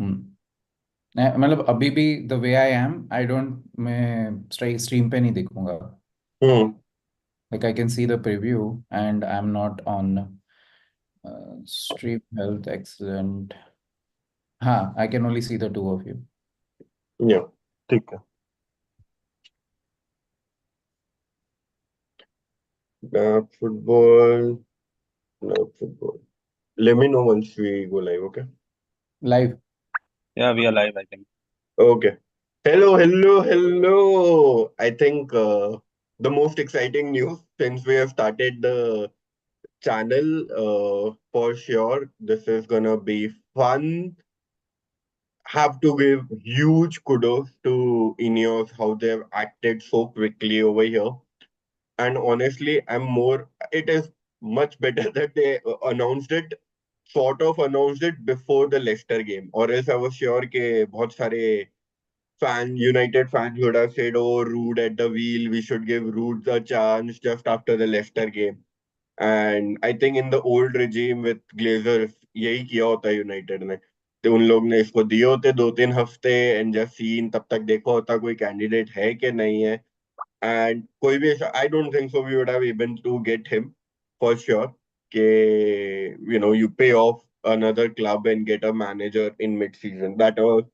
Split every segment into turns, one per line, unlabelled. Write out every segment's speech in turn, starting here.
मतलब अभी भी the way I am, I don't, मैं स्ट्रीम पे नहीं देखूंगा.
Hmm.
Like I can see the preview and I am not on stream health excellent. हाँ, I can only see the two of you.
या ठीक है. Football. Football. Let me know once we go live, okay?
Live.
Yeah, we are live, I think.
Okay. Hello, hello, hello. I think the most exciting news since we have started the channel, for sure, this is gonna be fun. Have to give huge kudos to Ineos how they've acted so quickly over here. And honestly, it is much better that they sort of announced it before the Leicester game. Or else I was sure के बहुत सारे United fans would have said, "Oh, Rude at the wheel. We should give Rude the chance just after the Leicester game." And I think in the old regime with Glazers, यही किया होता United ने. तो उन लोग ने इसको दिए होते 2-3 हफ्ते एंड जस्ट सीन, तब तक देखा होता कोई कैंडिडेट है कि नहीं है. एंड कोई भी ऐसा, I don't think so we would have able to get him for sure के you pay off another club and get a manager in mid season. That was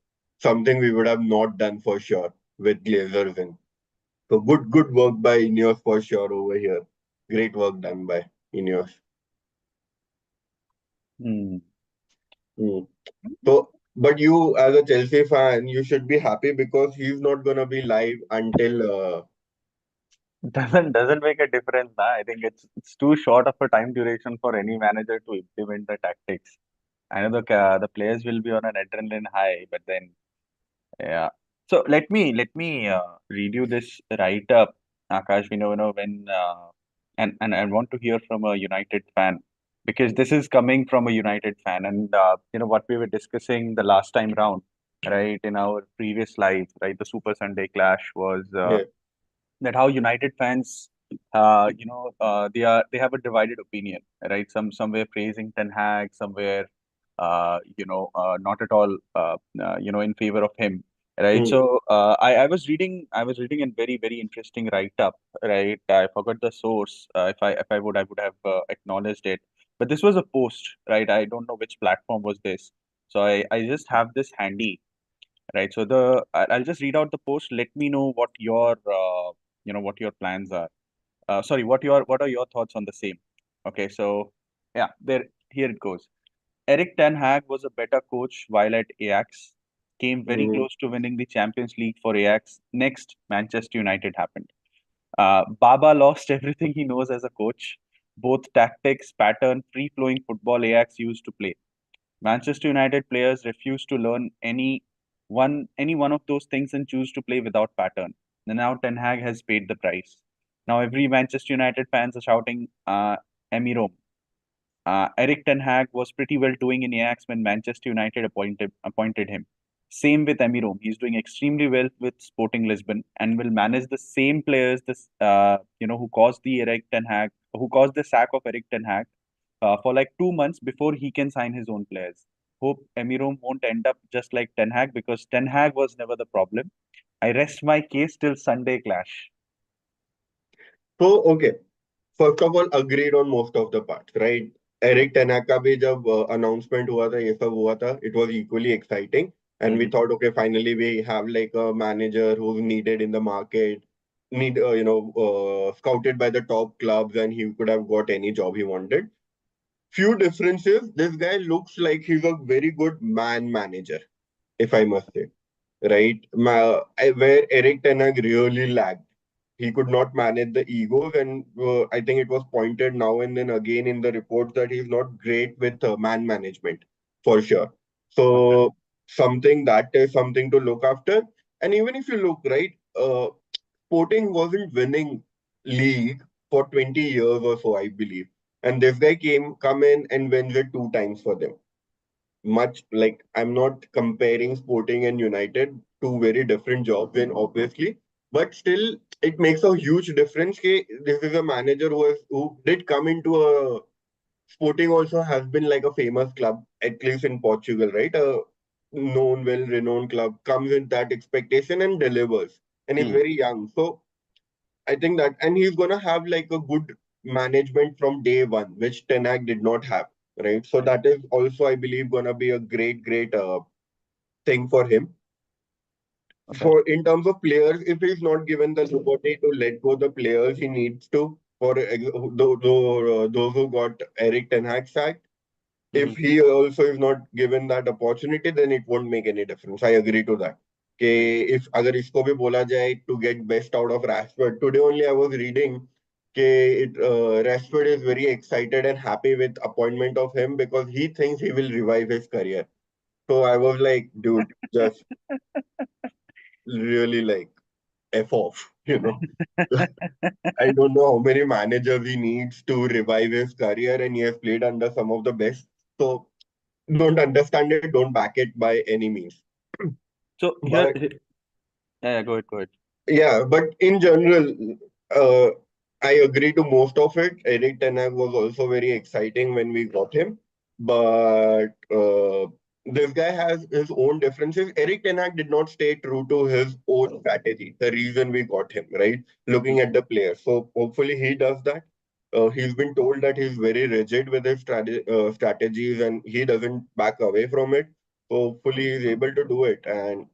something we would have not done for sure with Glazers in. So good work by Ineos for sure over here. Great work done by Ineos.
Hmm.
Hmm. So, but you as a Chelsea fan, you should be happy because he's not gonna be live until
Doesn't make a difference. Nah. I think it's too short of a time duration for any manager to implement the tactics. I know the players will be on an adrenaline high, but then yeah. So let me read you this write up, Akash. We know when and I want to hear from a United fan because this is coming from a United fan, and what we were discussing the last time round, right, in our previous live, right, the Super Sunday Clash was
yeah.
that how United fans, they have a divided opinion, right? Somewhere praising Ten Hag, somewhere, not at all, in favor of him, right?
Hmm.
So I was reading a very very interesting write up, right? I forgot the source. If I would have acknowledged it, but this was a post, right? I don't know which platform was this, so I just have this handy. Right. So I'll just read out the post. Let me know what your plans are. Sorry, what are your thoughts on the same? Okay. So yeah, here it goes. Eric Ten Hag was a better coach while at Ajax. Came very
Hmm.
close to winning the Champions League for Ajax. Next, Manchester United happened. Baba lost everything he knows as a coach, both tactics, pattern, free-flowing football Ajax used to play. Manchester United players refuse to learn any one of those things and choose to play without pattern. And now Ten Hag has paid the price. Now every Manchester United fans are shouting, "AMORIM." Eric Ten Hag was pretty well doing in Ajax when Manchester United appointed him. Same with AMORIM. He's doing extremely well with Sporting Lisbon and will manage the same players who caused the sack of Eric Ten Hag for like 2 months before he can sign his own players. Hope Emirom won't end up just like Ten Hag because Ten Hag was never the problem. I rest my case till Sunday clash.
So okay. First of all, agreed on most of the parts, right? Eric Ten Hag का भी जब announcement हुआ था, ये सब हुआ था, it was equally exciting, and we
Mhm.
thought, okay, finally we have like a manager who's needed in the market, scouted by the top clubs, and he could have got any job he wanted. Few differences. This guy looks like he's a very good man manager, if I must say, right? Where Eric Ten Hag really lagged, he could not manage the egos, and I think it was pointed now and then again in the reports that he's not great with man management for sure.
Okay.
So that is something to look after. And even if you look right, Sporting wasn't winning league for 20 years or so, I believe, and this guy come in and wins it 2 times for them. Much like, I'm not comparing Sporting and United, two very different jobs, and obviously, but still, it makes a huge difference. This is a manager who did come into Sporting also has been like a famous club, at least in Portugal, right? known, well-renowned club, comes with that expectation and delivers. And he's
Hmm.
very young. So I think that, and he's gonna have like a good management from day one, which Ten Hag did not have, right? So that is also, I believe, gonna be a great thing for him.
Okay.
For in terms of players, if he's not given the liberty to let go the players he needs to, those who got Eric Ten Hag sacked,
Hmm.
if he also is not given that opportunity, then it won't make any difference. I agree to that.
Right.
कि if अगर इसको भी बोला जाए to get best out of Rashford, today only I was reading Rashford is very excited and happy with appointment of him because he thinks he will revive his career. So I was like, dude, just really like F off, you know. I don't know how many managers he needs to revive his career, and he has played under some of the best. So don't understand it, don't back it by any means.
So here,
But
yeah, go ahead, go ahead.
yeah, but in general, uh, I agree to most of it. Eric Ten Hag was also very exciting when we got him, but this guy has his own differences. Eric Ten Hag did not stay true to his own strategy. The reason we got him, right? Looking
Hmm.
at the players, so hopefully he does that. He's been told that he's very rigid with his strategies and he doesn't back away from it. So hopefully he's able to do it. And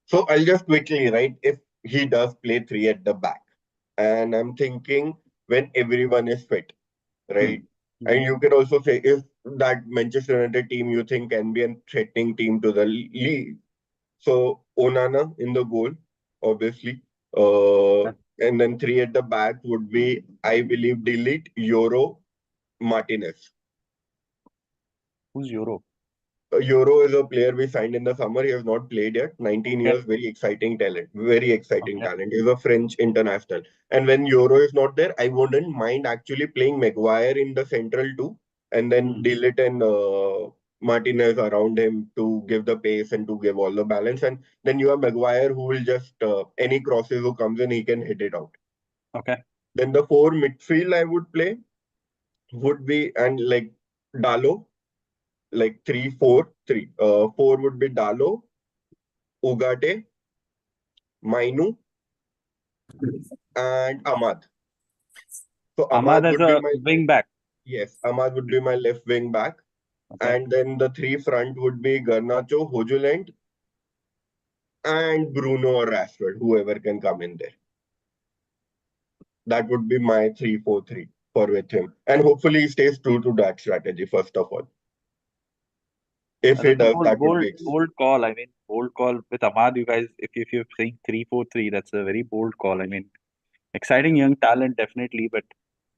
so I'll just quickly, right? If he does play three at the back, and I'm thinking when everyone is fit,
Hmm.
right?
Hmm.
And you can also say if that Manchester United team you think can be a threatening team to the league. So Onana in the goal, obviously.
Okay.
And then three at the back would be, I believe, Delete, Euro, Martinez.
Who's Euro?
Euro is a player we signed in the summer. He has not played yet. 19
Okay.
years, very exciting talent. Very exciting
Okay.
talent. He's a French international. And when Euro is not there, I wouldn't mind actually playing Maguire in the central too, and then
Hmm.
Dillit and Martinez around him to give the pace and to give all the balance. And then you have Maguire who will just any crosses who comes in, he can hit it out.
Okay.
Then the four midfield I would play would be and like Dalo, like 3-4-3. Four would be Dalo, Ugarte, Mainu, and Ahmad. So
Ahmad
Ahmad
as
would be
a
my
wing back.
yes, Ahmad would be my left wing back,
Okay.
and then the three front would be Garnacho, Hojuland, and Bruno or Rashford, whoever can come in there. That would be my 3-4-3 for with him, and hopefully he stays true to that strategy. First of all, if he
That's a
does,
bold,
that would
bold,
be
bold call. I mean, bold call with Ahmad. You guys, if you're saying 3-4-3, that's a very bold call. I mean, exciting young talent, definitely. But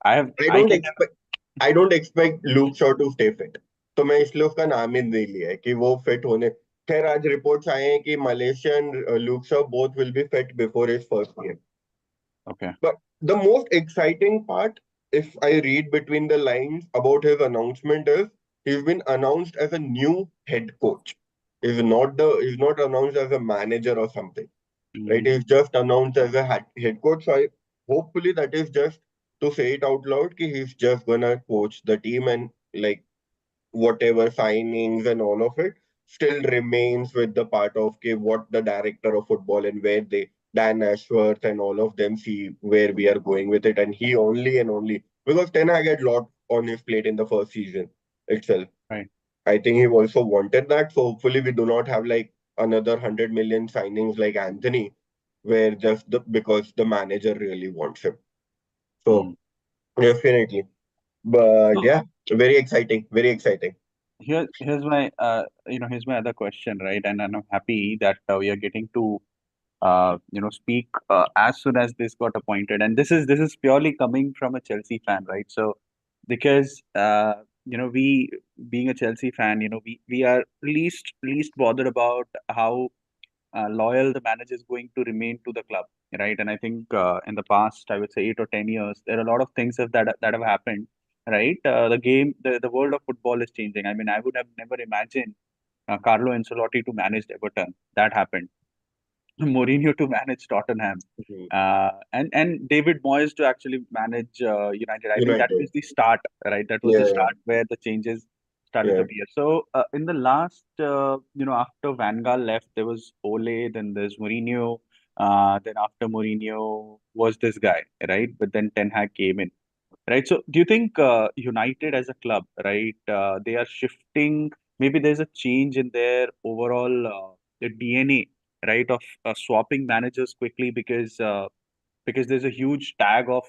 I
I
don't
can never.
expect I don't expect Luke Shaw to stay fit तो मैं इसलिए उसका नाम ही नहीं लिया है कि वो फिट होने खैर आज रिपोर्ट्स आए हैं कि Malaysian Luke Shaw both will be fit before his first game
Okay.
but the most exciting part if I read between the lines about his announcement is he's been announced as a new head coach he's not announced as a manager or something right?
Hmm.
He's just announced as a head coach. So hopefully that is just to say it out loud. Ki he's just gonna coach the team and like whatever signings and all of it still remains with the part of what the director of football and where they Dan Ashworth and all of them see where we are going with it. And he only and only because Ten Hag had lot on his plate in the first season itself.
Right.
I think he also wanted that. So hopefully we do not have like another 100 million signings like Anthony, where just because the manager really wants him.
Hmm.
So definitely. But
So
yeah, very exciting. Very exciting.
here's my other question, right? And I'm happy that we are getting to speak as soon as this got appointed. And this is purely coming from a Chelsea fan, right? So because we being a Chelsea fan, we are least bothered about how loyal the manager is going to remain to the club, right? And I think in the past, I would say 8 or 10 years, there are a lot of things that have happened, right? The world of football is changing. I mean, I would have never imagined Carlo Ancelotti to manage Everton. That happened. Mourinho to manage Tottenham,
Mhm.
and David Moyes to actually manage United. I think that
United.
was the start, right? That was the
Yeah.
start where the changes. started
Yeah.
to appear. So in the last, after Van Gaal left, there was Ole, then there's Mourinho, then after Mourinho was this guy, right? But then Ten Hag came in, right? So do you think United as a club, right, they are shifting? Maybe there's a change in their overall the DNA, right, of swapping managers quickly because there's a huge tag of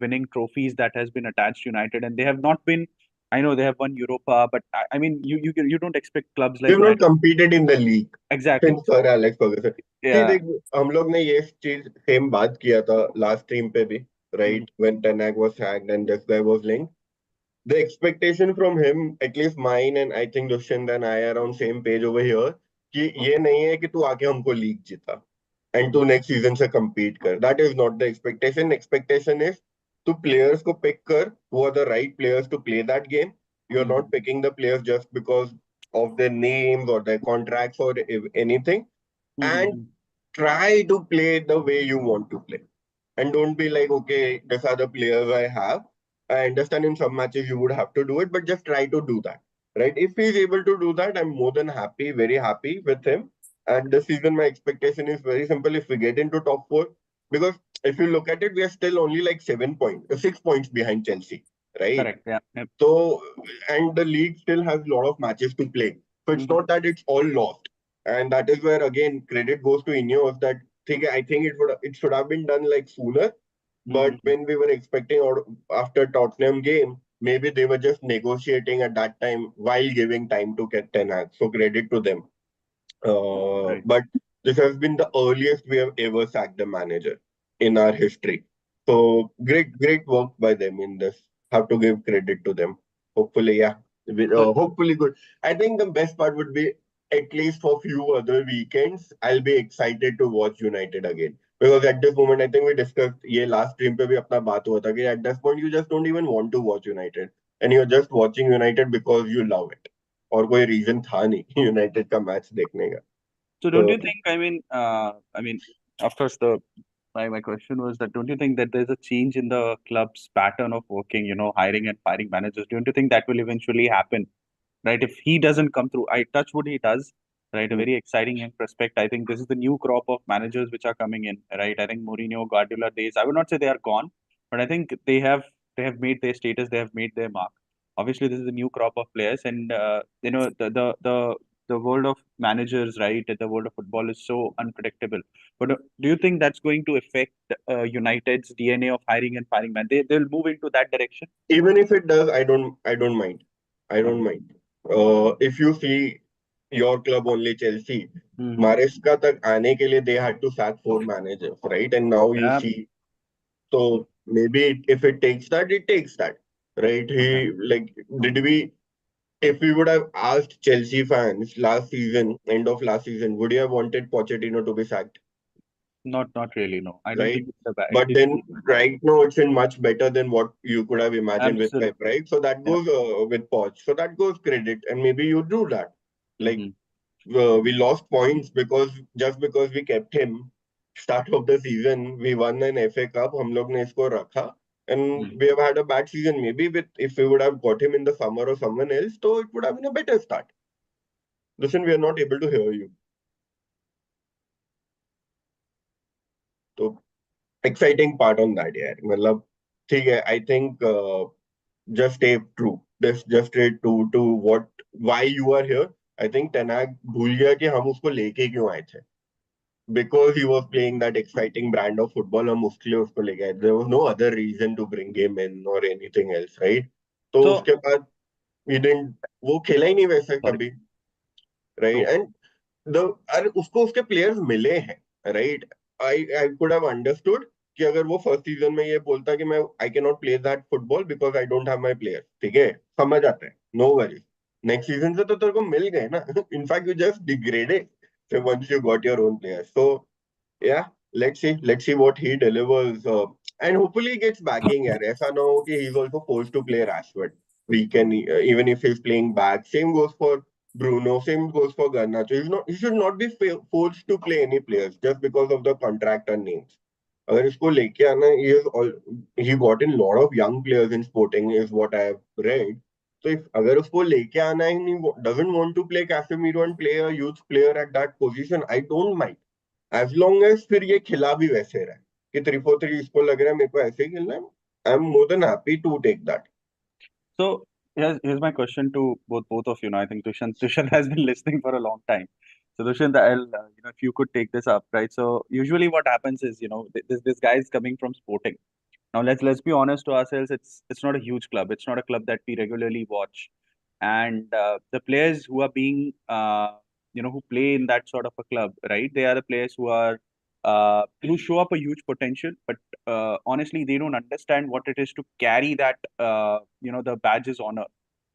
winning trophies that has been attached to United, and they have not been. I know they have won Europa, but I mean, you don't expect clubs
We
like
have not
United.
competed in the league
Exactly.
since Sir Alex Ferguson. See,
Yeah.
देख हम लोग ने ये चीज same बात किया था last team पे भी,
Mhm.
right? When Ten Hag was sacked and this guy was linked. The expectation from him, at least mine, and I think Dushyant and I are on same page over here, कि ये नहीं है कि तू आके हमको league जिता and तू नेक्स्ट सीजन से compete कर. That is not the expectation. Expectation is तू players को pick कर who are the right players to play that game. You're not
Mhm.
picking the players just because of their names or their contracts or anything, and
Mhm.
try to play the way you want to play. And don't be like, okay, these are the players I have. I understand in some matches you would have to do it, but just try to do that. Right? If he's able to do that, I'm more than happy, very happy with him. And this season, my expectation is very simple. If we get into top four, because if you look at it, we are still only like 7 points, 6 points behind Chelsea, right?
Correct. Yeah. Yep.
So, and the league still has a lot of matches to play. So it's
Mhm.
not that it's all lost. And that is where again credit goes to Ineos that thing. I think it should have been done like sooner. But
Mhm.
when we were expecting or after Tottenham game, maybe they were just negotiating at that time while giving time to get Ten Hag. So credit to them.
Right.
But this has been the earliest we have ever sacked a manager in our history. So great work by them in this. Have to give credit to them. Hopefully, yeah.
So
Hopefully good. I think the best part would be at least for few other weekends, I'll be excited to watch United again. Because at this moment, I think we discussed ये last stream पे भी अपना बात हुआ था कि at this point you just don't even want to watch United and you're just watching United because you love it. और कोई रीजन था नहीं यूनाइटेड का मैच देखने का.
So don't
तो
you think, of course, my question was that don't you think that there's a change in the club's pattern of working, hiring and firing managers? Don't you think that will eventually happen, right? If he doesn't come through, I touch wood he does, right? A very exciting young prospect. I think this is the new crop of managers which are coming in, right? I think Mourinho, Guardiola days, I would not say they are gone, but I think they have made their status, they have made their mark. Obviously, this is a new crop of players, and the world of managers, right? The world of football is so unpredictable. But do you think that's going to affect United's DNA of hiring and firing man? They'll move into that direction.
even if it does, I don't mind. I don't
Uh-huh.
mind. If you see your club only Chelsea,
Mm-hmm.
Maresca तक आने के लिए they had to sack 4 managers, right? And now you
Yeah.
see, so maybe if it takes that, it takes that, right?
Okay.
He like did we if we would have asked Chelsea fans last season, end of last season, would you have wanted Pochettino to be sacked?
Not really. No, I don't
Right?
think it's a bad.
But then right now it's in much better than what you could have imagined with Pep,
Absolutely.
right? So that
Yeah.
goes with Poch. So that goes credit, and maybe you do that. Like
Mm-hmm.
we lost points because just because we kept him. Start of the season, we won an FA Cup. हम लोग ने इसको रखा, and
Mm-hmm.
we have had a bad season. Maybe with if we would have got him in the summer or someone else, so it would have been a better start. Listen, we are not able to hear you. So exciting part on that, यार. मतलब ठीक है. I think. Just stay true. Just stay true to what why you are here. I think Tenag भूल गया कि हम उसको लेके क्यों आए थे. Because he was playing that exciting brand of football, हम उसके लिए उसको लेके आए. There was no other reason to bring him in or anything else, right? तो
So
उसके बाद he didn't वो खेला ही नहीं वैसे
sorry.
कभी, right?
True.
And the अरे उसको उसके प्लेयर्स मिले हैं, right. I could have understood कि अगर वो फर्स्ट सीजन में ये बोलता कि मैं I can not play that football because I don't have my players, ठीक है, समझ आता है, नो वरीज. नेक्स्ट सीजन से तो तेरे को मिल गए ना. In fact you just degraded once you got your own players. So yeah, let's see what he delivers, and hopefully he gets backing. यार ऐसा ना हो कि he's also forced to play Rashford. We can even if he's playing back. Same goes for Bruno. Same goes for Garnacho. He should not be forced to play any players just because of the contract and names. अगर इसको लेके आना, he got in lot of young players in Sporting is what I have read. So if अगर उसको लेके आना है नहीं, doesn't want to play Casemiro and play a youth player at that position, I don't mind. As long as फिर ये खिला भी वैसे रहे कि 3-4-3 इसको लग रहा है मेरे को ऐसे ही खेलना है, I'm more than happy to take that.
So here's my question to both of you. Now I think Tushant has been listening for a long time. So Tushant, I'll if you could take this up, right? So usually what happens is this guy is coming from Sporting. Now let's be honest to ourselves. It's not a huge club. It's not a club that we regularly watch, and the players who are being who play in that sort of a club, right? They are the players who show up a huge potential, but honestly, they don't understand what it is to carry that the badge's honor.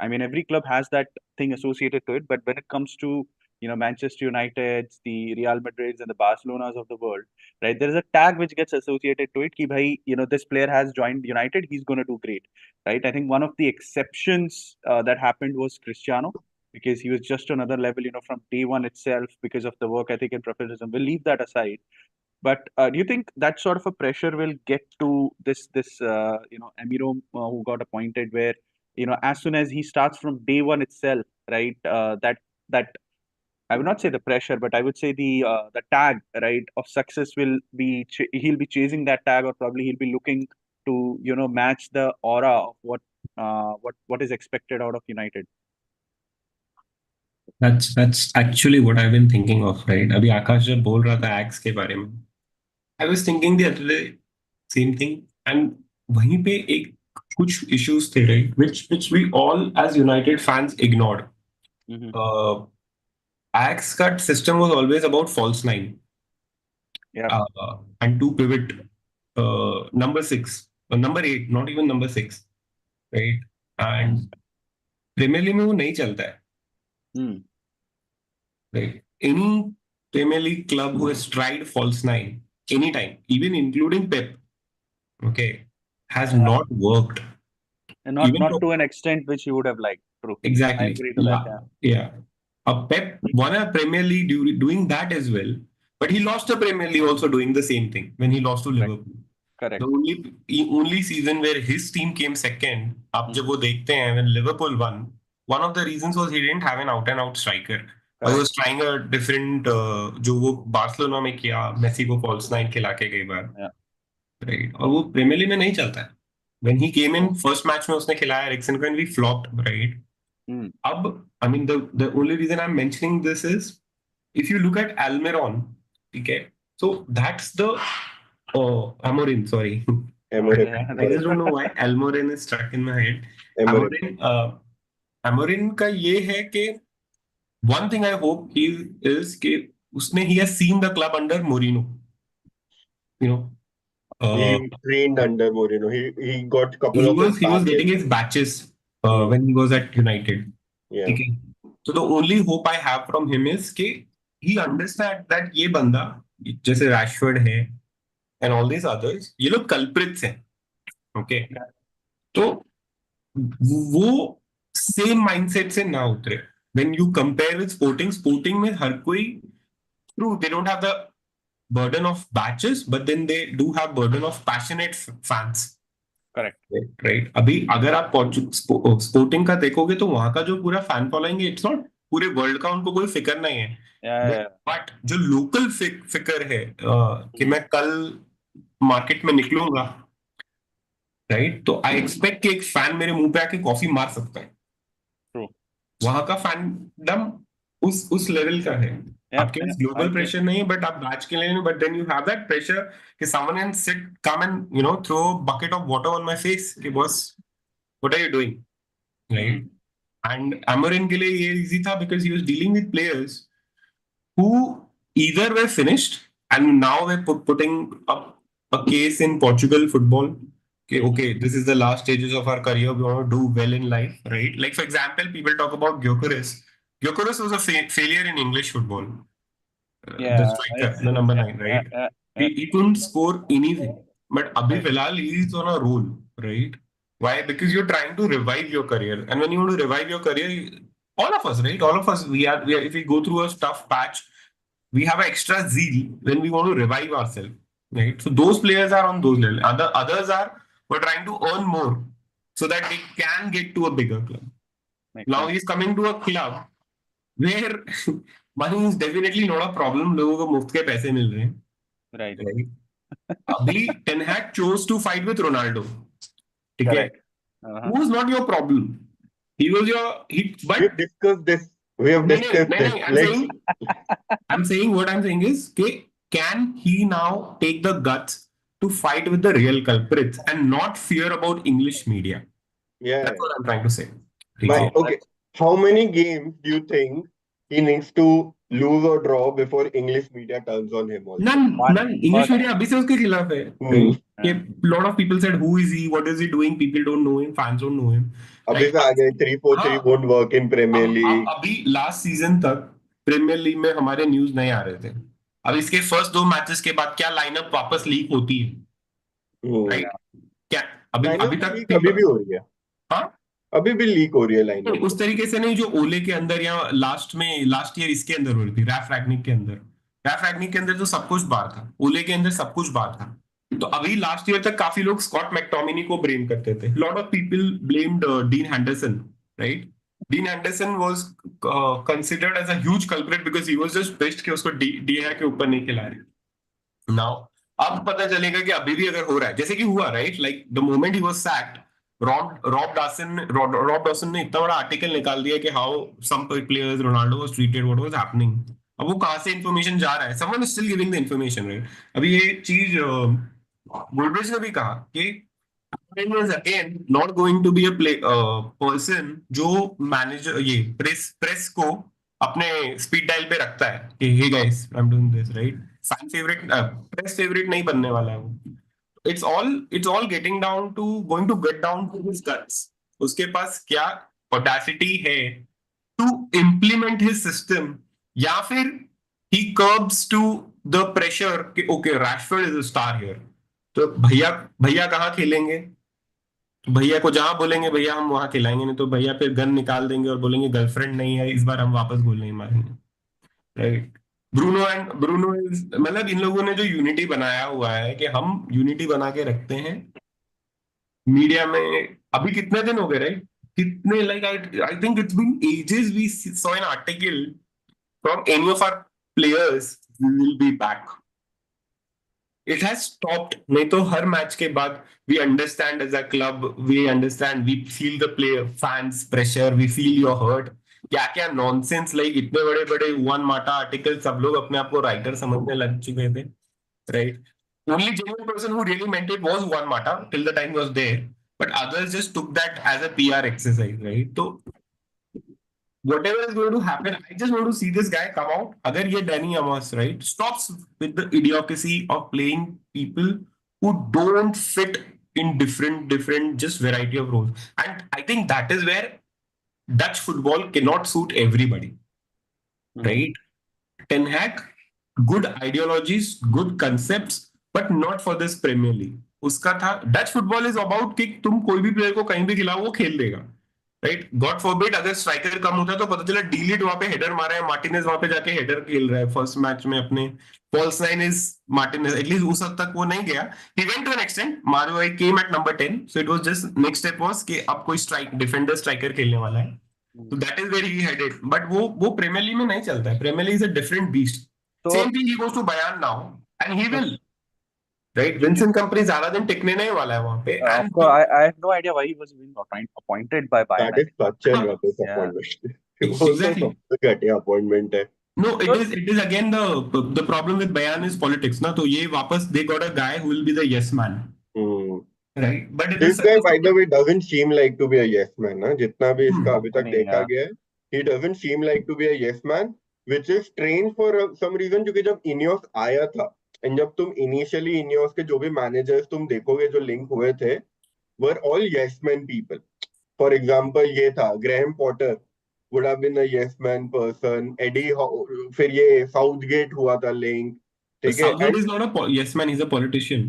I mean, every club has that thing associated to it, but when it comes to Manchester United's, the Real Madrid's, and the Barcelonas of the world, right? There is a tag which gets associated to it. Ki bhai, this player has joined United. He's going to do great, right? I think one of the exceptions that happened was Cristiano because he was just another level, from day one itself because of the work ethic and professionalism. We'll leave that aside. But do you think that sort of a pressure will get to this Amirom who got appointed, where as soon as he starts from day one itself, right? That I would not say the pressure, but I would say the tag, right, of success will be he'll be chasing that tag, or probably he'll be looking to match the aura of what is expected out of United.
That's actually what I've been thinking of, right? अभी आकाश जब बोल रहा था x के बारे में, I was thinking the other day same thing, and वहीं पे एक कुछ issues थे, right? Which we all as United fans ignored.
Mm-hmm.
Ajax cut system was always about false nine.
Yeah.
And to pivot number 6 or number 8, not even number 6, right? And Premier League में वो नहीं चलता है. Right? Any Premier League club who has tried false nine anytime, even including Pep, okay, has not worked.
And not
Even
to an extent which you would have liked. True.
exactly.
I agree to that.
Yeah. Pep won a Premier League doing that as well, but he lost a Premier League also doing the same thing when he lost to Liverpool.
Correct.
The only season where his team came second, आप जब वो देखते हैं when Liverpool won, one of the reasons was he didn't have an out and out striker. He was trying a different जो वो Barcelona में किया, Messi को false nine खिला के कई बार, right? और वो प्रीमियर लीग में नहीं चलता है. When he came in first match में उसने खिलाया एरिक्सन को and we flopped, right? अब I mean the only reason I'm mentioning this is if you look at Almiron, okay, so that's the Amorim, sorry.
Amorim.
I just don't know why Almorin is stuck in my head. Amorim का ये है कि one thing I hope is कि उसने he has seen the club under Mourinho.
He trained under Mourinho. He got a couple of his
he was
batches.
getting his batches when he was at United.
Yeah.
Okay. So the only hope I have from him is कि he understands that ये बंदा जैसे Rashford है and all these others, ये लोग culprits हैं. Okay. तो वो सेम माइंडसेट से ना उतरे. When you compare with Sporting में हर कोई true they don't have the burden of batches, but then they do have burden of passionate fans.
Correct.
Right. अभी अगर आप Sporting का देखोगे तो वहां का जो पूरा फैन फॉलोइंग है, इट्स नॉट पूरे वर्ल्ड का उनको कोई फिक्र नहीं है. बट जो लोकल फिक्र है कि मैं कल मार्केट में निकलूंगा, राइट, तो आई एक्सपेक्ट कि एक फैन मेरे मुंह पे आके कॉफी मार सकता है. वहां का फैंडम उस लेवल का है. आपके पास ग्लोबल प्रेशर नहीं है, बट आप बैच के लिए, but then you have that pressure कि someone can sit come and throw bucket of water on my face कि boss what are you doing, right? And Amorim के लिए ये इजी था because he was dealing with players who either were finished and now we're putting up a case in Portugal football. Okay, this is the last stages of our career. We want to do well in life, right? Like, for example, people talk about Gyökeres. Gyökeres was a failure in English football. The striker, the number 9, right? He couldn't score anything. But Abhi Bilal is on a roll, right? Why? Because you're trying to revive your career. And when you want to revive your career, all of us, right? All of us, we are if we go through a tough patch, we have an extra zeal when we want to revive ourselves, right? So those players are on those levels. Others are we're trying to earn more so that they can get to a bigger club.
Makes
Now
sense.
he's coming to a club where money is definitely not a problem. लोगों को मुफ्त के पैसे मिल रहे हैं,
Right.
right? अभी Ten Hag chose to fight with Ronaldo, ठीक है?
Correct.
Who was not your problem? He was your but
We've discussed this. We have
नहीं
discussed
नहीं
this.
नहीं
Let's.
I'm saying what I'm saying is कि can he now take the guts to fight with the real culprits and not fear about English media?
Yeah.
That's what I'm trying to say. ठीक
But
है?
okay, how many games do you think he needs to lose or draw before English media turns on him also?
None. English
First,
media अभी से उसके खिलाफ है.
Hmm.
कि lot of people said, who is he? What is he doing? People don't know him. Fans don't know him.
अभी से आ गए 3-4-3
हाँ.
won't work in Premier
अब
League.
अभी लास्ट सीजन तक प्रीमियर लीग में हमारे न्यूज नहीं आ रहे थे. अब इसके फर्स्ट 2 मैचेस के बाद क्या लाइनअप वापस लीक होती है,
Hmm.
राइट? क्या अभी
लाइनअप
अभी
तो
तक
लीक अभी भी हो रही है.
हाँ,
अभी भी लीक हो रही है
नहीं,
लाइनअप.
उस तरीके से नहीं जो ओले के अंदर या लास्ट ईयर इसके अंदर हो रही थी, रैफ रैगनिक के अंदर. रैफ रैगनिक के अंदर तो सब कुछ बाहर था, ओले के अंदर सब कुछ बाहर था. तो अभी लास्ट ईयर तक काफी लोग स्कॉट मैकटोमिनी को ब्लेम करते थे. Lot of people blamed Dean Henderson, right? Dean Henderson was considered as a huge culprit because he was just best कि उसको डी के ऊपर नहीं खिला रहे. नाउ अब पता चलेगा कि अभी भी अगर हो रहा है जैसे कि हुआ, right? Like the moment he was sacked, Rob Dawson ने इतना बड़ा आर्टिकल निकाल दिया कि how some players Ronaldo was treated, what was happening. अब वो कहां से इंफॉर्मेशन जा रहा है? Someone is still giving the information, right? अभी ये चीज गुलब्रिज ने भी कहा कि again not going to be a person जो मैनेजर ये प्रेस को अपने स्पीड डायल पे रखता है कि hey guys I am doing this, right? Fan favourite, press favourite नहीं बनने वाला है वो. It's all getting down to going to get down to his guts. उसके पास क्या ऑडेसिटी है to implement his system, या फिर he curbs to the pressure कि okay Rashford is a star here, तो भैया भैया कहाँ खेलेंगे? तो भैया को जहां बोलेंगे भैया हम वहां खिलाएंगे, नहीं तो भैया फिर गन निकाल देंगे और बोलेंगे गर्लफ्रेंड नहीं है इस बार, हम वापस गोल नहीं मारेंगे, राइट? ब्रूनो इज मतलब इन लोगों ने जो यूनिटी बनाया हुआ है कि हम यूनिटी बना के रखते हैं मीडिया में. अभी कितने दिन हो गए, राइट? कितने like I think it's been ages we saw an article from any of our players will be back. It has stopped. नहीं तो हर मैच के बाद we understand as a club, we understand, we feel the player fans pressure, we feel your hurt. क्या क्या nonsense, like इतने बड़े बड़े वन माटा आर्टिकल सब लोग अपने आप को राइटर समझने लग चुके थे, right? Only genuine person who really meant it was Juan Mata till the time he was there, but others just took that as a PR exercise, right? So whatever is going to happen, I just want to see this guy come out. Agar ye Danny Amos, right, stops with the idiocy of playing people who don't fit in different just variety of roles, and I think that is where Dutch football cannot suit everybody, right? Ten Hag, good ideologies, good concepts, but not for this Premier League. उसका था Dutch football is about कि तुम कोई भी player को कहीं भी खिलाओ वो खेल देगा, राइट? गॉड फॉरबिड अगर स्ट्राइकर कम होता है तो पता चला डीलिट वहां पे हेडर मारा है, मार्टिनेज वहां पे जाके हेडर खेल रहा है फर्स्ट मैच में अपने. False nine is Martinez, at least उस हद तक वो नहीं गया. He went to an extent. मारुआई came at number 10, so it was just next step was कि अब कोई डिफेंडर स्ट्राइकर खेलने वाला है. So that is where he headed. But वो प्रीमियर लीग में नहीं चलता है. Premier league is a different beast. Same thing he goes to Bayern now and he will, right? Vincent Kompany ज्यादा दिन टिकने नहीं वाला है वहां पे.
Of
and
course, I have no idea why he was being appointed by Bayern.
That is such a rubbish
Yeah.
appointment. वो तो
Exactly.
सबसे घटिया appointment है.
No, it is again the problem with Bayan is politics ना. तो ये वापस they got a guy who will be the yes man,
Hmm.
right? But it
This
is
guy, by the way, doesn't seem like to be a yes man. ना जितना भी इसका अभी तक
नहीं,
देखा
yeah.
गया है, he doesn't seem like to be a yes man, which is strange for some reason. क्योंकि जब इनियोस आया था and जब तुम initially इनियोस के जो भी managers तुम देखोगे जो लिंक हुए थे were all yes man people. For example, ये था Graham Potter would have been a yes man person. Eddie Howe, फिर ये साउथगेट हुआ था लिंक, ठीक है?
Southgate is not a yes man, he's a politician.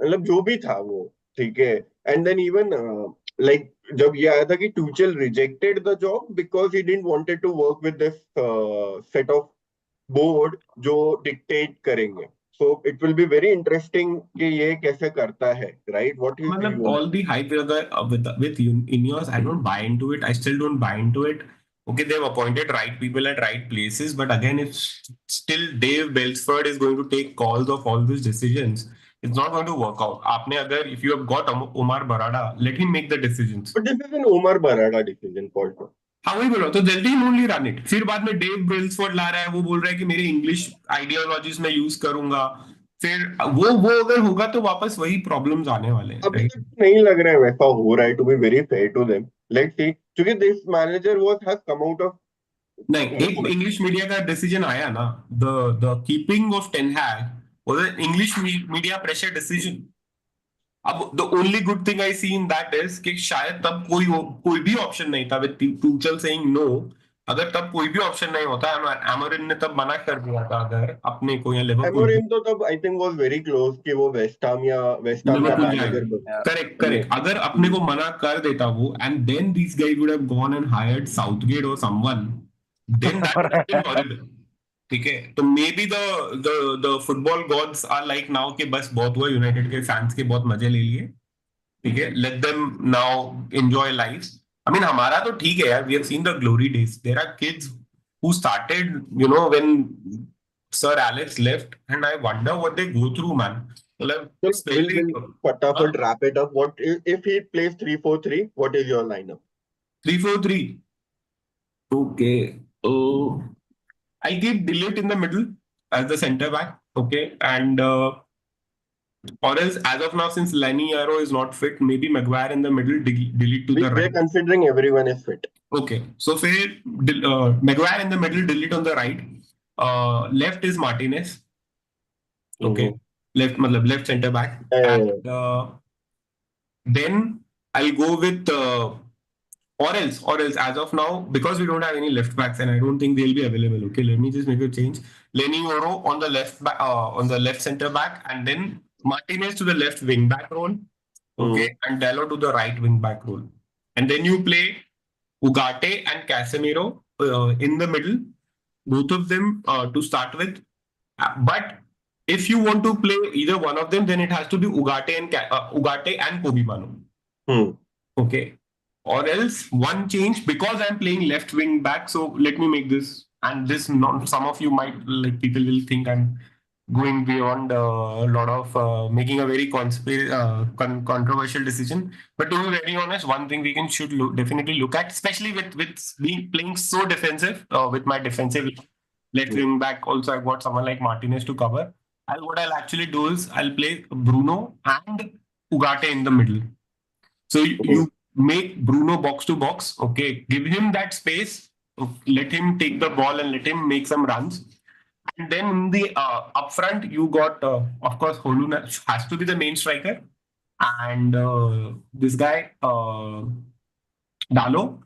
मतलब जो भी था वो, ठीक है? एंड देन इवन लाइक जब ये आया था कि Tuchel rejected the job because he didn't wanted to work with this set of board जो डिक्टेट करेंगे, So it will be very interesting कि ये कैसे करता है, right? What do you
मतलब
feel?
all the hype with Ineos, I don't buy into it. I still don't buy into it. Okay, they've appointed right people at right places, but again, it's still Dave Belford is going to take calls of all these decisions. It's not going to work out. आपने अगर if you have got Omar Barada, let him make the decisions.
But this is an Omar Barada decision, Paul.
हाँ वही बोलो तो जल्दी ही only run it फिर बाद में डेव बेल्सफोर्ड ला रहा है वो बोल रहा है कि मेरे इंग्लिश आइडियोलॉजीज में यूज करूंगा फिर वो अगर होगा तो वापस वही प्रॉब्लम्स आने वाले हैं
अभी
राइट
तक नहीं लग रहा है वैसा हो रहा है, to be very fair to them. Let's see, क्योंकि this manager was has come out of.
नहीं एक इंग्लिश मीडिया का डिसीजन आया ना the the keeping of Ten Hag was English media pressure decision अब the only good thing I see in that is कि शायद तब कोई भी ऑप्शन नहीं था विद टूचल सेइंग नो अगर तब कोई भी ऑप्शन नहीं होता एमोरिम ने तब मना कर दिया था अगर अपने को या लिवरपूल
एमोरिम तो तब I think was very close कि वो वेस्ट हैम का
लिवरपूल
मैनेजर
जाएगा
बन.
करेक्ट करेक्ट अगर अपने को मना कर देता वो and then these guys would have gone and hired Southgate और someone then that would have been horrible ठीक है तो maybe the football gods are like now कि बस बहुत हुआ यूनाइटेड के फैंस के बहुत मजे ले लिए ठीक है let them now enjoy life I mean हमारा तो ठीक है यार we have seen the glory days there are kids who started you know when sir Alex left and I wonder what they go through man मतलब
So
specially
we'll फटाफट wrap it up. What if he plays 3-4-3? What is your lineup?
3-4-3 okay oh I keep Delete in the middle as the center back okay and or else, as of now, since Lenny Arrow is not fit, maybe Maguire in the middle, delete to the
We're
right.
considering everyone is fit.
Okay, so Maguire in the middle, delete on the right. Left is Martinez. Okay, left center back. And then I'll go with or else as of now because we don't have any left backs and I don't think they'll be available. Okay, let me just make a change. Lenny Oro on the left back, on the left center back, and then Martinez to the left wing back role. Okay, and Dallo to the right wing back role, and then you play Ugarte and Casemiro in the middle, both of them to start with. But if you want to play either one of them, then it has to be Ugarte and Kobe Manu. Okay. Or else one change because I'm playing left wing back. So let me make this and this. Not some of you might like people will think I'm going beyond a lot of making a very controversial decision. But to be very honest, one thing we should definitely look at, especially with being playing so defensive with my defensive left wing back. Also, I've got someone like Martinez to cover. What I'll actually do is I'll play Bruno and Ugarte in the middle. So you make Bruno box to box. Okay, give him that space. Let him take the ball and let him make some runs. And then in the up front, you got of course Holun has to be the main striker, and this guy Diallo,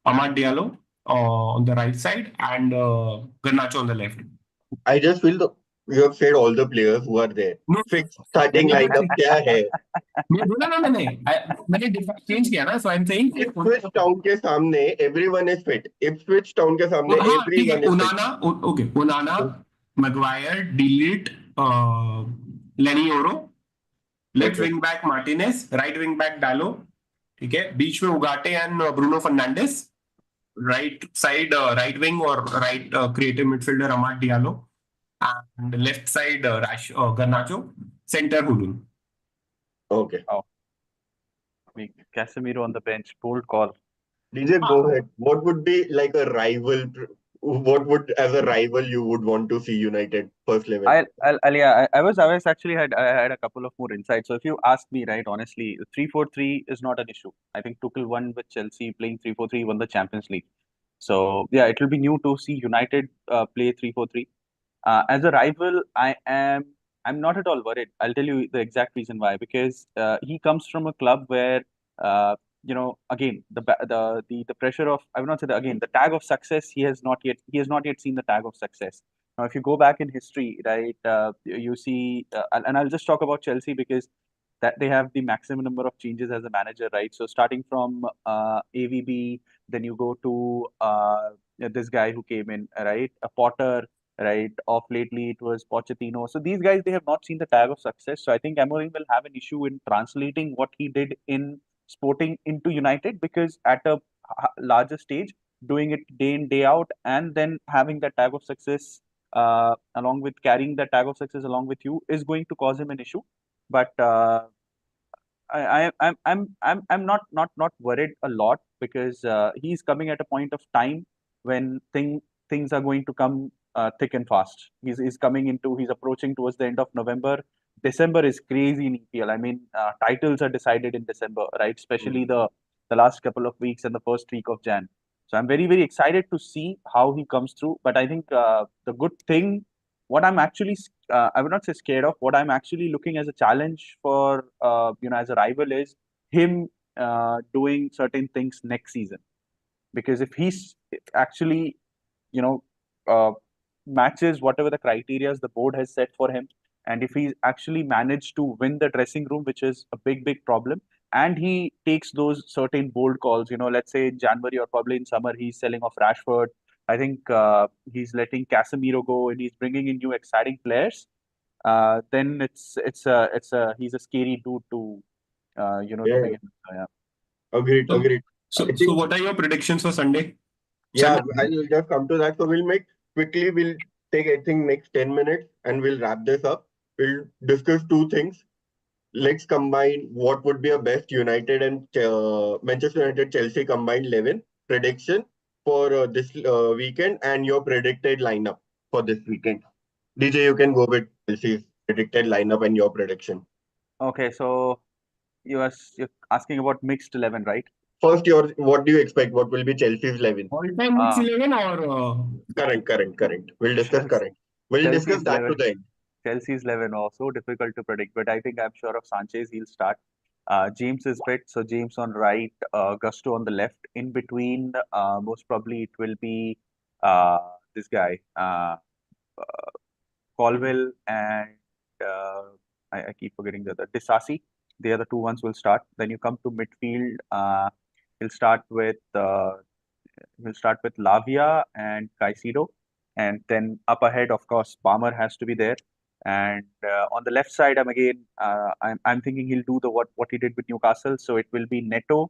Amad Diallo on the right side, and Garnacho on the left.
I just feel you have said all the players who are there.
No,
Fixed starting lineup क्या है?
मैंने change किया ना, so I'm saying
Ipswich Town के सामने everyone is fit. Ipswich Town के सामने everyone is fit.
Onana, Maguire, Delete, Lenny Oro, left wing back Martinez, right wing back Dallo, ठीक है, बीच में Ugarte and Bruno Fernandes, right side right wing or right creative midfielder Amad Diallo, and left side Garnacho, center Hulun.
Okay.
Oh. Casemiro on the bench, bold call.
DJ, go ahead. What would be like a rival? What would, as a rival, you would want to see United first 11?
I was actually had a couple of more insights. So if you ask me, right, honestly, 3-4-3 is not an issue. I think Tuchel won with Chelsea playing 3-4-3, won the Champions League. So yeah, it will be new to see United play 3-4-3. As a rival, I'm not at all worried. I'll tell you the exact reason why. Because he comes from a club where again the pressure of, I will not say that again, the tag of success, he has not yet seen the tag of success. Now, if you go back in history, right, you see, and I'll just talk about Chelsea because that they have the maximum number of changes as a manager, right? So starting from AVB, then you go to this guy who came in, right, a Potter, right? Off lately, it was Pochettino. So these guys, they have not seen the tag of success. So I think Amorim will have an issue in translating what he did in Sporting into United, because at a larger stage, doing it day in, day out, and then having that tag of success along with carrying that tag of success along with you is going to cause him an issue. But I'm not worried a lot, because he's coming at a point of time when things are going to come thick and fast. He's approaching towards the end of November. December is crazy in EPL. I mean, titles are decided in December, right? Especially the last couple of weeks and the first week of Jan. So I'm very, very excited to see how he comes through. But I think the good thing, what I'm actually I would not say scared of, what I'm actually looking as a challenge for as a rival is him doing certain things next season. Because if he's actually you know uh, matches whatever the criteria the board has set for him, and if he actually managed to win the dressing room, which is a big problem, and he takes those certain bold calls, let's say in January or probably in summer, he's selling off Rashford. I think he's letting Casemiro go and he's bringing in new exciting players. Then he's a scary dude to to
Yeah,
begin with. So, yeah.
agreed,
So,
agreed.
so,
I
so
think,
what are your predictions for Sunday?
yeah,
Sunday?
I'll just come to that. So we'll take, I think, next 10 minutes and we'll wrap this up. We'll discuss two things. Let's combine what would be a best United and Manchester United Chelsea combined 11 prediction for this weekend and your predicted lineup for this weekend. DJ, you can go with Chelsea's predicted lineup and your prediction.
Okay, so you're asking about mixed 11, right?
First, what do you expect? What will be Chelsea's 11?
All-time mix
Uh,
11 or
Current. We'll discuss
Chelsea,
current. We'll discuss
Chelsea's
that to
11.
the end.
Chelsea's 11 also difficult to predict, but I think I'm sure of Sanchez, he'll start. James is fit, so James on right, Gusto on the left. In between, most probably it will be this guy, Colwell, and uh, I keep forgetting the other, Disasi. The other two ones will start. Then you come to midfield. He'll start with uh, We'll start with Lavia and Caicedo, and then up ahead, of course, Palmer has to be there. And on the left side, I'm thinking he'll do the what he did with Newcastle. So it will be Neto,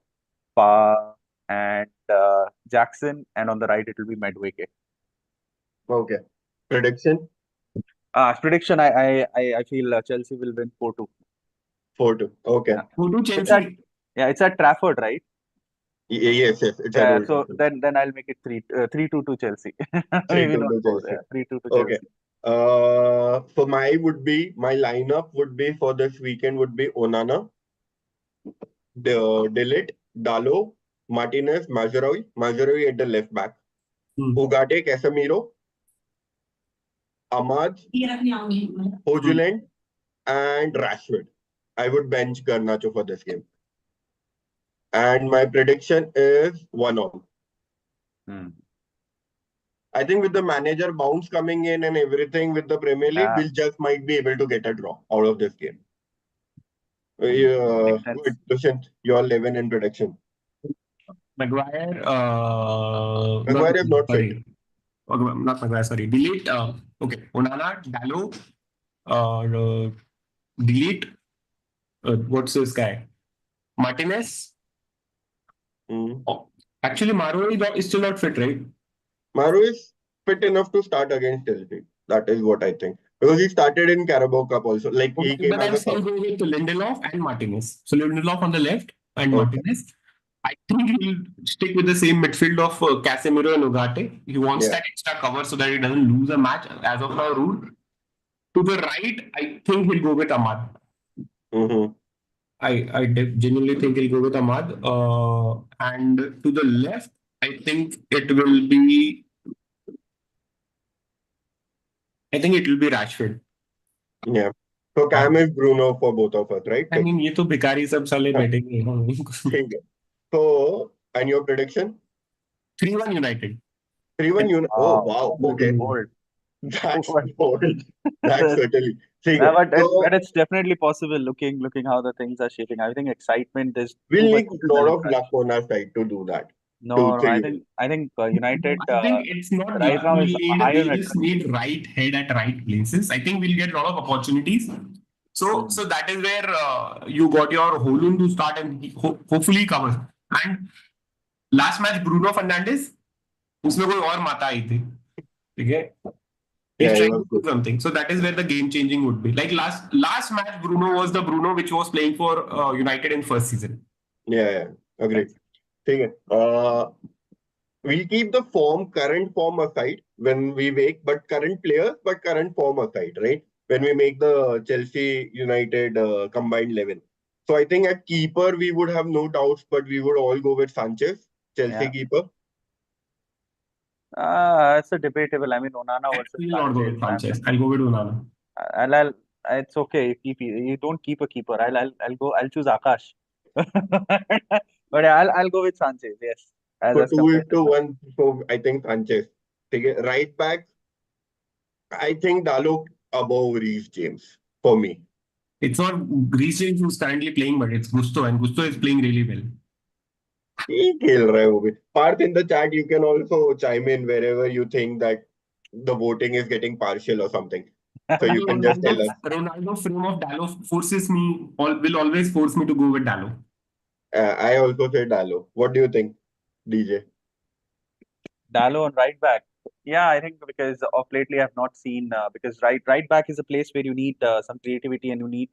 and Jackson, and on the right it will be Madueke.
Okay. Prediction?
Prediction: I feel Chelsea will win 4-2.
4-2. Okay.
Yeah.
who to
It's at
Chelsea?
it's at Trafford, right?
Yes. It's at
Yeah.
Old
So
Trafford.
then I'll make it 3-2 to Chelsea.
3-2
Maybe not
to
4.
Chelsea.
Yeah, 3-2 to
Okay.
Chelsea.
For my lineup would be for this weekend would be Onana, Delete, Dalo, Martinez, Mazraoui at the left back,
Hmm.
Ugarte, Casemiro, Ahmad, Hojuland, and Rashford. I would bench Garnacho for this game. And my prediction is 1-1.
Hmm.
I think with the manager bounce coming in and everything with the Premier League,
Yeah.
we'll just might be able to get a draw out of this game.
Makes sense.
Good, Dushyant, your 11 in prediction.
Maguire,
Maguire is not fit.
sorry. Not Maguire, sorry. Delete, okay. Onana, Dallo, delete, what's this guy? Martinez.
Mm.
Oh, actually, Maro is still not fit, right?
Maru is fit enough to start against Chelsea. That is what I think. Because he started in Carabao Cup also. Like he
Okay,
came
but
as
I'm
a
still
sub.
going with Lindelof and Martinez. So Lindelof on the left and
Okay.
Martinez. I think he'll stick with the same midfield of Casemiro and Ugarte. He wants
Yeah.
that extra cover so that he doesn't lose a match as of now rule. To the right, I think he'll go with Ahmad.
Mm-hmm.
I genuinely think he'll go with Ahmad. And to the left, I think it will be. I think it will be Rashford.
Yeah. So Cam is Bruno for both of us, right?
I mean, ये तो भिखारी सब साले बैठेंगे.
ठीक है. So, and your prediction?
3-1 United.
3-1 Oh, wow. Okay.
Bold.
That's
Bold.
bold. That's certainly. ठीक
Yeah,
है.
but
So,
it's definitely possible looking how the things are shaping. I think excitement, there's too
we'll
much
need a lot
adrenaline
of
rush.
luck on our side to do that.
No, no, I
2-3.
think United
I think it's not
right
luck
now
we'll
is
need.
higher
They
at
just need right head at right places. I think we'll get a lot of opportunities. So,
Hmm.
so that is where you got your Holund to start and hopefully covers. And last match Bruno Fernandes, उसमें कोई और माता आई थी, ठीक है? He's
Yeah, he
trying
was
to do
good.
something. So that is where the game changing would be. Like last match, Bruno was the Bruno which was playing for United in first season.
Yeah, agreed. ठीक है. We'll keep the current form aside when we make, but current players, but current form aside, right? When we make the Chelsea United combined 11. So I think at keeper, we would have no doubts, but we would all go with Sanchez, Chelsea
Yeah.
keeper.
It's a debatable. I mean, Onana
I
versus
will not go
Sanchez.
with Sanchez. I'll go with Onana.
I'll it's okay if you don't keep a keeper. I'll choose Akash. But I'll go with Sanchez. Yes,
So
as
two is
compared to
to
Sanchez.
one. So I think Sanchez. ठीक है. Right back, I think Dalot above Reece James for me.
It's not Reece James who's currently playing, but it's Gusto, and Gusto is playing really well.
ठीक खेल रहा है वो भी. Parth, in the chat, you can also chime in wherever you think that the voting is getting partial or something. So you can just tell us.
Ronaldo frame of Dalot forces me, will always force me to go with Dalot.
I also say Dalot. What do you think, DJ?
Dalot on right back. Yeah, I think because of lately I've not seen because right back is a place where you need some creativity and you need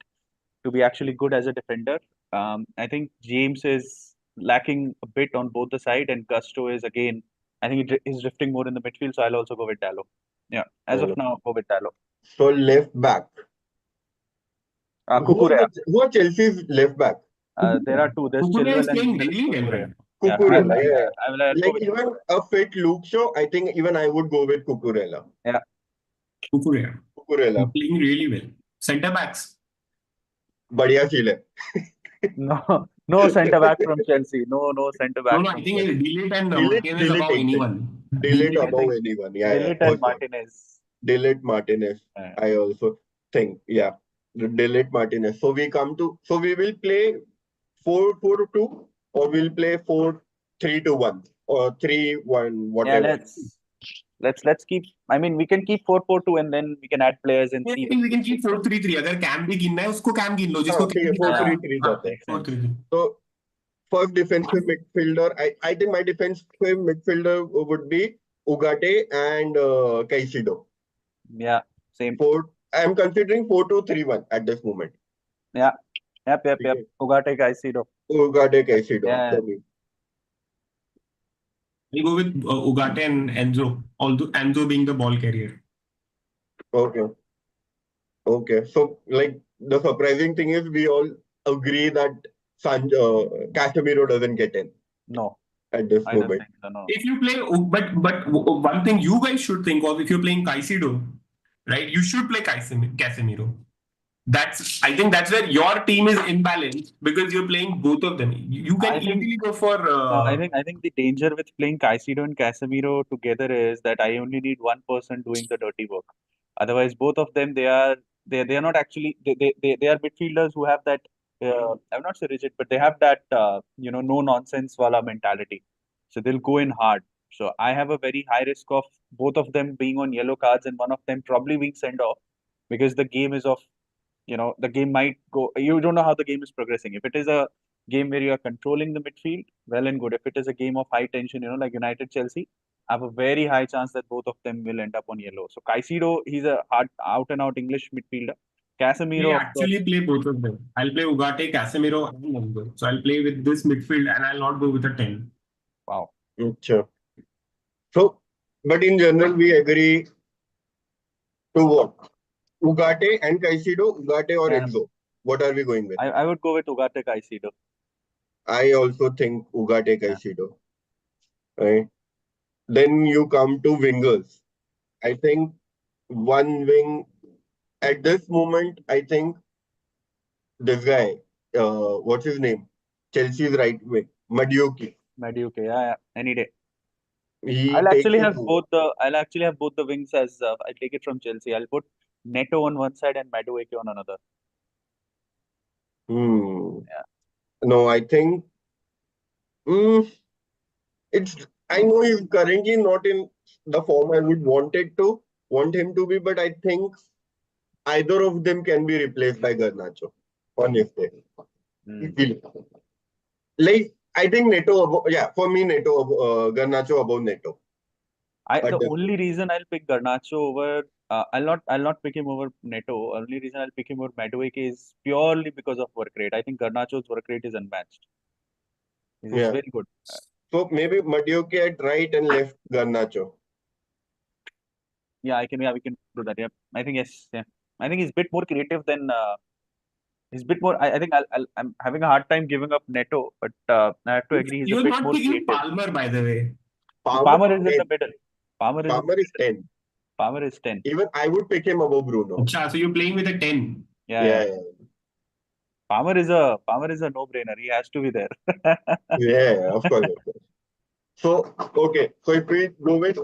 to be actually good as a defender. I think James is lacking a bit on both the side, and Gusto is again. I think he's drifting more in the midfield, so I'll also go with Dalot. Yeah, as of
Dalot.
now, go with Dalot.
So left back.
Cucurella.
Who are Chelsea's left back?
There are two. There's
Cucurella is
Chilwell and
playing
there is
really well
Cucurella.
right now.
Yeah,
Cucurella.
I'll go
Like
with
even a fit Luke Shaw, I think even I would go with Cucurella.
yeah.
Cucurella.
Cucurella.
He's playing really well. Centre backs.
बढ़िया feel है.
No centre back from Chelsea. No centre back
No, I
from
think
Chelsea.
Delete and Martinez
Delete
above
एक थे.
anyone.
Delete
Delete
above anyone. Yeah,
Delete
for
and
sure.
Martinez.
Delete Martinez.
Yeah.
I also think, yeah. Delete Martinez. So we will play 4-4-2 or we'll play 4-3-1 or 3-1,
Yeah,
whatever.
let's keep. I mean, we can keep 4-4-2 and then we can add players and see.
we can keep 4-3-3. अगर cam भी गिनना है उसको cam गिन लो जिसको
हाँ, ठीक है, 4-3-3 जाते हैं.
makes sense.
4-3-3.
So first defensive midfielder, I think my defensive midfielder would be Ugarte and Caicedo.
Yeah, same.
I'm considering 4-2-3-1 at this moment.
Yeah, yep.
Okay.
Ugarte, Caicedo.
Ugarte, Caicedo
Yeah.
for me.
We'll go with Ugarte and Enzo, although Enzo being the ball carrier.
Okay. So, like, the surprising thing is we all agree that Casemiro doesn't get in
No,
at this
I don't
moment.
think so. No.
If you play, but one thing you guys should think of, if you're playing Caicedo, right, you should play Casemiro. I think that's where your team is imbalanced because you're playing both of them. You can easily go for.
No, I think the danger with playing Caicedo and Casemiro together is that I only need one person doing the dirty work. Otherwise, both of them they are not actually they are midfielders who have that I'm not so rigid, but they have that no nonsense wala mentality. So they'll go in hard. So I have a very high risk of both of them being on yellow cards and one of them probably being sent off because the game is of the game might go. You don't know how the game is progressing. If it is a game where you are controlling the midfield, well and good. If it is a game of high tension, like United Chelsea, I have a very high chance that both of them will end up on yellow. So Caicedo, he's a hard out and out English midfielder. Casemiro, of course.
Actually play both of them. I'll play Ugarte, Casemiro, and Enzo. So I'll play with this midfield and I'll not go with a 10.
Wow.
Sure. So, but in general, we agree to what? Ugarte and Caicedo, Ugarte or Enzo? What are we going with?
I would go with Ugarte Caicedo.
I also think Ugarte Caicedo. Right? Then you come to wingers. I think one wing at this moment, I think this guy, what's his name? Chelsea's right wing, Madueke.
Yeah, any day.
He
I'll
takes
actually
it
have
over.
both the wings as I take it from Chelsea. I'll put Neto on one side and Madueke on another.
Hmm.
Yeah.
No, I think I know he's currently not in the form I would want him to be, but I think either of them can be replaced by Garnacho. Honestly. Easily. Like, I think Neto, for me, Garnacho above Neto.
The only reason I'll pick Garnacho over, I'll not pick him over Neto. Only reason I'll pick him over Madueke is purely because of work rate. I think Garnacho's work rate is unmatched. He's very good.
So maybe Madueke at right and left Garnacho.
Yeah, we can do that. Yeah, I think yes. Yeah, I think he's a bit more creative than. He's a bit more. I think I'm having a hard time giving up Neto, but I have to agree he's a
You're
bit
not
more
picking
creative.
Palmer, by the way.
Palmer is in the middle. Palmer
is 10.
Palmer is 10.
Even I would pick him above Bruno.
So you're playing with a 10.
Yeah. Palmer is a no-brainer. He has to be there.
Yeah, of course. So okay. So if we go with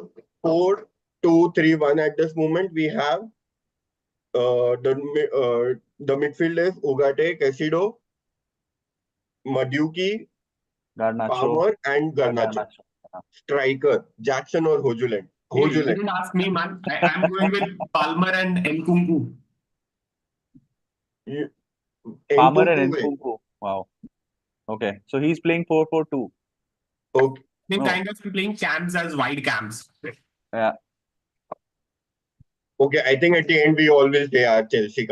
4-2-3-1 at this moment, we have the midfield is Ugarte, Caicedo, Madueke,
Garnacho,
Palmer, and Garnacho. Striker, Jackson or Hojuland.
You didn't ask me, man. I'm going with Palmer and Nkunku.
Palmer and Nkunku. Wow. Okay. So he's playing 4-4-2.
Okay.
They kind of playing cams as wide cams.
Yeah.
Okay, I think at the end we always say our Chelsea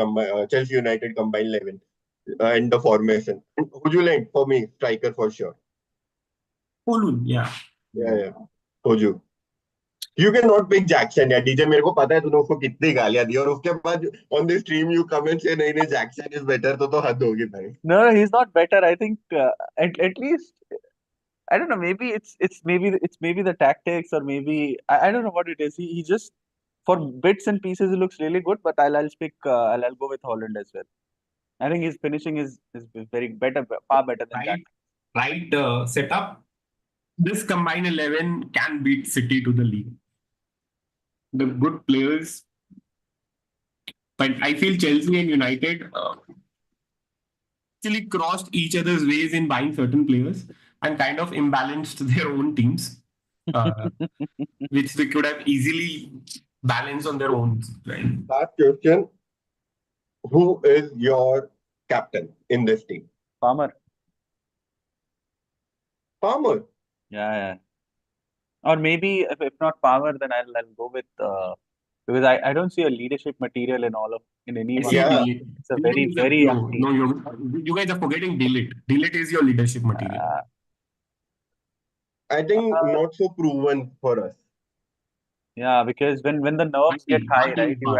United combined 11 and the formation. Hojuland for me, striker for sure.
Holun, yeah.
Hoju. You cannot pick Jackson. Yeah, DJ, मेरे को पता है तूने उसको कितनी गालियां दी और उसके बाद on the stream you come and say नहीं Jackson is better तो हद होगी भाई.
No, he's not better. I think at least I don't know. Maybe it's maybe the tactics or maybe I don't know what it is. He just for bits and pieces he looks really good. But I'll pick I'll go with Holland as well. I think his finishing is very better, far better than Jackson.
Right setup. This combined 11 can beat City to the league. The good players, but I feel Chelsea and United actually crossed each other's ways in buying certain players and kind of imbalanced their own teams, which they could have easily balanced on their own. Right?
Last question. Who is your captain in this team?
Palmer.
Palmer?
Yeah. Or maybe if not Palmer, then I'll go with because I don't see a leadership material in anyone.
Yeah.
It's a very young team.
No, you guys are forgetting Delete. Delete is your leadership material.
I think not so proven for us.
Yeah, because when the nerves get high, right, you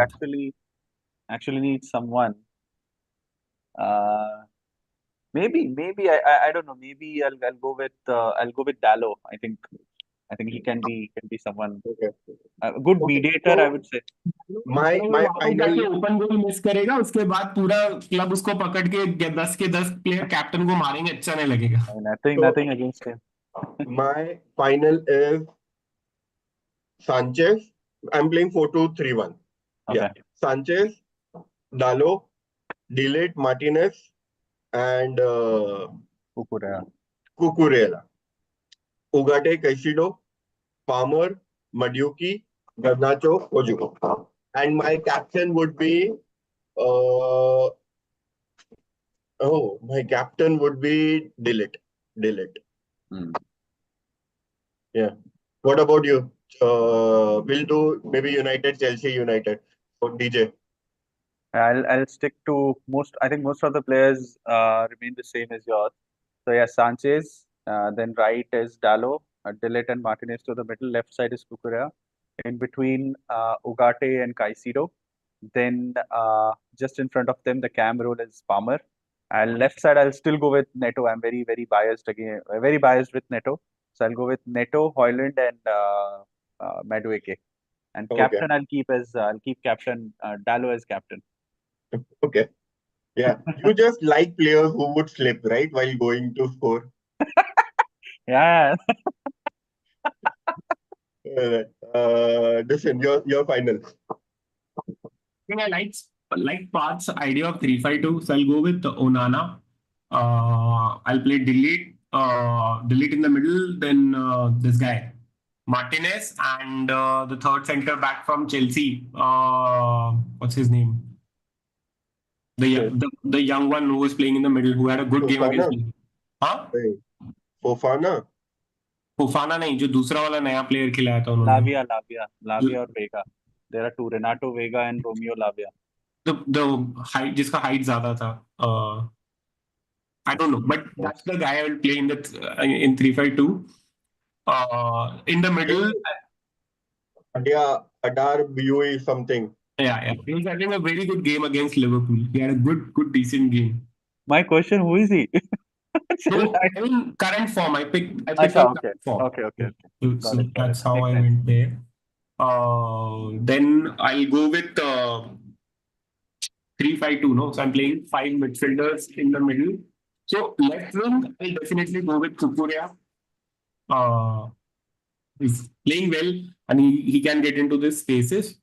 actually need someone. Maybe I don't know. Maybe I'll go with Dallo. I think he can be someone a good mediator. I would say.
My final
open goal miss करेगा उसके बाद पूरा club उसको पकड़ के 10 के 10 player captain को मारेंगे अच्छा नहीं लगेगा.
Nothing against him.
My final is Sanchez. I'm playing 4-2-3-1.
Okay.
Yeah. Sanchez, Dallo, Delete, Martinez, and Cucurella. Ugarte, Caicedo, Palmer, Madueke, Garnacho, Hoju. And my captain would be Delete. Yeah. What about you? We'll do maybe United, Chelsea, United. So DJ.
I'll stick to most. I think most of the players remain the same as yours. So yeah, Sanchez. Then right is Dallo, Delete and Martinez to the middle. Left side is Cucurella. In between Ugarte and Caicedo. Then just in front of them, the cam role is Palmer. And left side, I'll still go with Neto. I'm very biased again. Very biased with Neto. So I'll go with Neto, Højlund, and Madueke. And captain, I'll keep captain Dallo as captain.
Okay. Yeah. You just like players who would slip, right, while going to score.
Yeah.
Listen, your final.
I like Parth's idea of 3-5-2, so I'll go with Onana. I'll play Delete, delete in the middle, then this guy, Martinez, and the third center back from Chelsea. What's his name? The young one who was playing in the middle, who had a good game against
Fofana.
me. हाँ
Fofana.
Fofana नहीं, जो दूसरा वाला नया player खिलाया था उन्होंने.
Lavia और Vega. There are two, Renato Vega and Romeo Lavia.
The height, जिसका height ज्यादा था. I don't know, but that's the guy I will play in the in 3-5-2. In the middle,
Adar Bui something.
yeah. He was having a very good game against Liverpool. He had a good, decent game.
My question, who is he?
No, I mean current form. I picked
Acha,
from
okay.
current form.
Okay.
So
Got
that's
it.
how
Makes
I
sense.
went there. Then I'll go with 3-5-2. No, so I'm playing 5 midfielders in the middle. So left wing, I'll definitely go with Kukurea. He's playing well, and he can get into these spaces.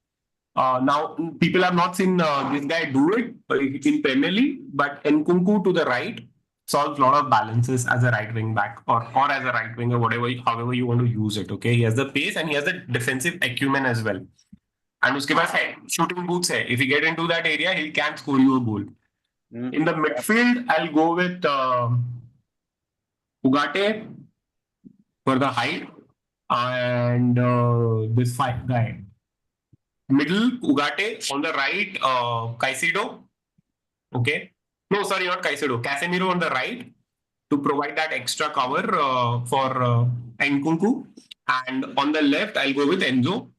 Now, people have not seen this guy do it in Premier League, but Nkunku to the right solves a lot of balances as a right wing back or as a right winger, however you want to use it. Okay, he has the pace and he has the defensive acumen as well. And उसके पास है shooting boots है. If you get into that area, he can score you a goal. In the midfield, I'll go with Ugarte for the height and this guy. Middle, Ugarte. On the right, Caicedo. Okay. No, sorry, not Caicedo. Casemiro on the right to provide that extra cover for Nkunku. And on the left, I'll go with Enzo.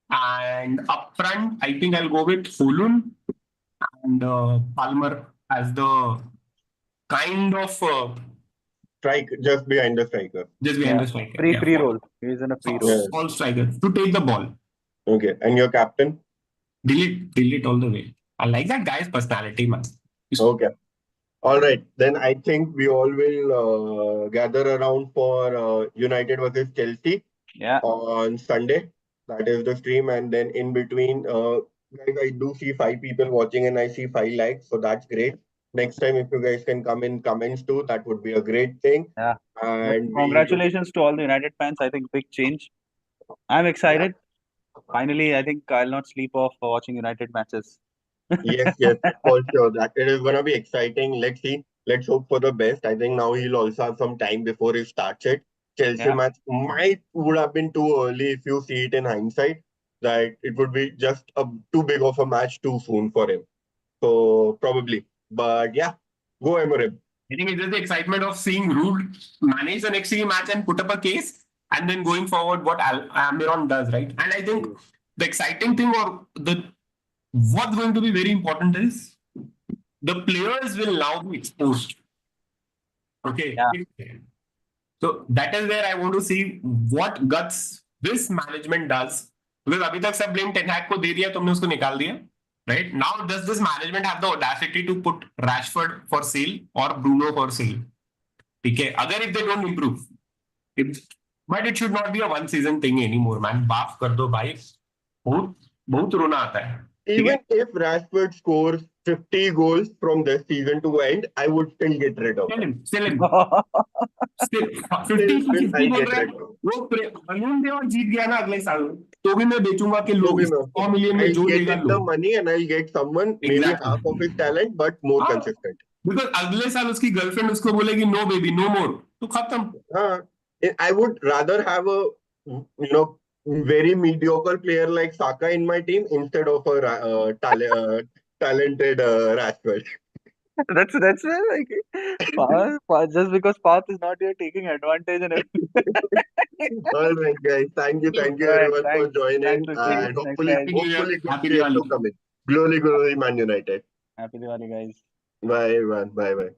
And up front, I think I'll go with Holun and Palmer as the kind of
strike just behind the striker.
Just behind the striker.
Free role. He's in a free role.
All striker to take the ball.
Okay. And your captain?
Delete all the way. I like that guy's personality, man.
Okay. All right. Then I think we all will gather around for United versus Chelsea on Sunday. That is the stream. And then in between, guys, I do see 5 people watching and I see 5 likes. So that's great. Next time, if you guys can come in comments too, that would be a great thing.
Yeah.
And
congratulations to all the United fans. I think big change. I'm excited. Finally, I think I'll not sleep off watching United matches.
Yes, for sure. That it is gonna be exciting. Let's see. Let's hope for the best. I think now he'll also have some time before he starts it. Chelsea match would have been too early if you see it in hindsight. That it would be just too big of a match too soon for him. So probably. But yeah, go Amorim.
I think it's just the excitement of seeing Rude manage the next match and put up a case, and then going forward what Almiron does, right? And I think the exciting thing what's going to be very important is the players will now be exposed. Okay. Yeah. So that is where I want to see what guts this management does. Because अभी तक सब blame Ten Hag को दे दिया, तुमने उसको निकाल दिया. Right? Now, does this management have the audacity to put Rashford for sale or Bruno for sale? Okay. Agar if they don't improve. But it should not be a one-season thing anymore, man. Baaf kar do bhai. बहुत रोना आता है.
Even if Rashford scores 50 goals from this season to end, I would still get rid of him.
Still 50 बोल रहे हैं. वो balloon दे और जीत गया ना अगले साल, तो भी मैं बेचूंगा कि लोग 100 million में जो देगा लो.
the money and I'll get someone maybe half of his talent but more consistent.
Because अगले साल उसकी गर्लफ्रेंड उसको बोलेगी no baby no more, तो खत्म.
I would rather have a very mediocre player like Saka in my team instead of a talented Rashford.
That's where like just because Path is not here taking advantage and everything.
All right, guys. Thank you everyone for joining. And hopefully
Happy Diwali.
Glory Man United.
Happy Diwali, guys.
Bye everyone. Bye.